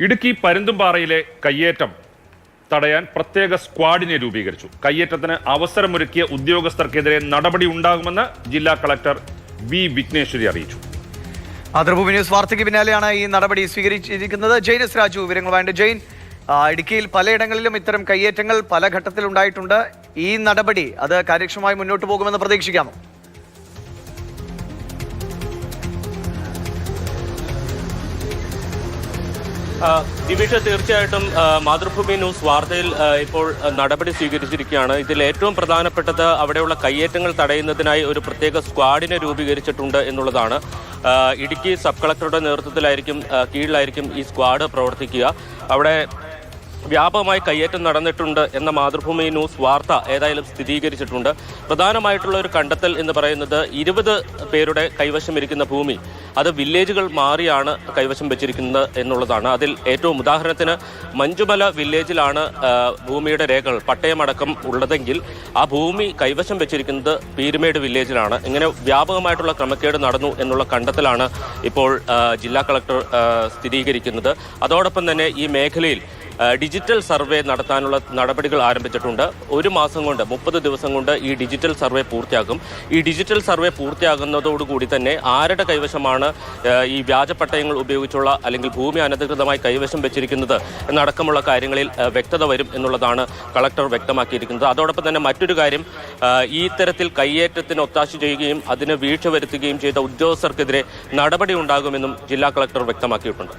ഇടുക്കി പരുന്തുംപാറയിലെ കയ്യേറ്റം തടയാൻ പ്രത്യേക സ്ക്വാഡിനെ രൂപീകരിച്ചു. കയ്യേറ്റത്തിന് അവസരമൊരുക്കിയ ഉദ്യോഗസ്ഥർക്കെതിരെ നടപടി ഉണ്ടാകുമെന്ന് ജില്ലാ കളക്ടർ വി വിഘ്നേശ്വരി അറിയിച്ചു. മാതൃഭൂമി ന്യൂസ് വാർത്തയ്ക്ക് പിന്നാലെയാണ് ഈ നടപടി സ്വീകരിച്ചിരിക്കുന്നത്. ജെയിനസ് രാജു വിവരങ്ങളുമായിട്ട്. ജെയിൻ, ഇടുക്കിയിൽ പലയിടങ്ങളിലും ഇത്തരം കയ്യേറ്റങ്ങൾ പല ഘട്ടത്തിലുണ്ടായിട്ടുണ്ട്. ഈ നടപടി അത് കാര്യക്ഷമമായി മുന്നോട്ട് പോകുമെന്ന് പ്രതീക്ഷിക്കാമോ? ദിവിഷ, തീർച്ചയായിട്ടും മാതൃഭൂമി ന്യൂസ് വാർത്തയിൽ ഇപ്പോൾ നടപടി സ്വീകരിച്ചിരിക്കുകയാണ്. ഇതിൽ ഏറ്റവും പ്രധാനപ്പെട്ടത് അവിടെയുള്ള കയ്യേറ്റങ്ങൾ തടയുന്നതിനായി ഒരു പ്രത്യേക സ്ക്വാഡിനെ രൂപീകരിച്ചിട്ടുണ്ട് എന്നുള്ളതാണ്. ഇടുക്കി സബ് കളക്ടറുടെ നേതൃത്വത്തിലായിരിക്കും കീഴിലായിരിക്കും ഈ സ്ക്വാഡ് പ്രവർത്തിക്കുക. അവിടെ വ്യാപകമായി കയ്യേറ്റം നടന്നിട്ടുണ്ട് എന്ന മാതൃഭൂമി ന്യൂസ് വാർത്ത ഏതായാലും സ്ഥിരീകരിച്ചിട്ടുണ്ട്. പ്രധാനമായിട്ടുള്ള ഒരു കണ്ടെത്തൽ എന്ന് പറയുന്നത് 20 പേരുടെ കൈവശം ഇരിക്കുന്ന ഭൂമി അത് വില്ലേജുകൾ മാറിയാണ് കൈവശം വെച്ചിരിക്കുന്നത് എന്നുള്ളതാണ്. അതിൽ ഏറ്റവും ഉദാഹരണത്തിന് മഞ്ചുമല വില്ലേജിലാണ് ഭൂമിയുടെ രേഖകൾ പട്ടയമടക്കം ഉള്ളതെങ്കിൽ ആ ഭൂമി കൈവശം വെച്ചിരിക്കുന്നത് പീരുമേട് വില്ലേജിലാണ്. ഇങ്ങനെ വ്യാപകമായിട്ടുള്ള ക്രമക്കേട് നടന്നു എന്നുള്ള കണ്ടെത്തലാണ് ഇപ്പോൾ ജില്ലാ കളക്ടർ സ്ഥിരീകരിക്കുന്നത്. അതോടൊപ്പം തന്നെ ഈ മേഖലയിൽ ഡിജിറ്റൽ സർവേ നടത്താനുള്ള നടപടികൾ ആരംഭിച്ചിട്ടുണ്ട്. 1 മാസം കൊണ്ട് 30 ദിവസം കൊണ്ട് ഈ ഡിജിറ്റൽ സർവേ പൂർത്തിയാക്കും. ഈ ഡിജിറ്റൽ സർവേ പൂർത്തിയാകുന്നതോടുകൂടി തന്നെ ആരുടെ കൈവശമാണ് ഈ വ്യാജപട്ടയങ്ങൾ ഉപയോഗിച്ചുള്ള അല്ലെങ്കിൽ ഭൂമി അനധികൃതമായി കൈവശം വെച്ചിരിക്കുന്നത് എന്നടക്കമുള്ള കാര്യങ്ങളിൽ വ്യക്തത വരും എന്നുള്ളതാണ് കളക്ടർ വ്യക്തമാക്കിയിരിക്കുന്നത്. അതോടൊപ്പം തന്നെ മറ്റൊരു കാര്യം, ഈ തരത്തിൽ കയ്യേറ്റത്തിന് ഒത്താശ ചെയ്യുകയും അതിന് വീഴ്ച വരുത്തുകയും ചെയ്ത ഉദ്യോഗസ്ഥർക്കെതിരെ നടപടി ഉണ്ടാകുമെന്നും ജില്ലാ കളക്ടർ വ്യക്തമാക്കിയിട്ടുണ്ട്.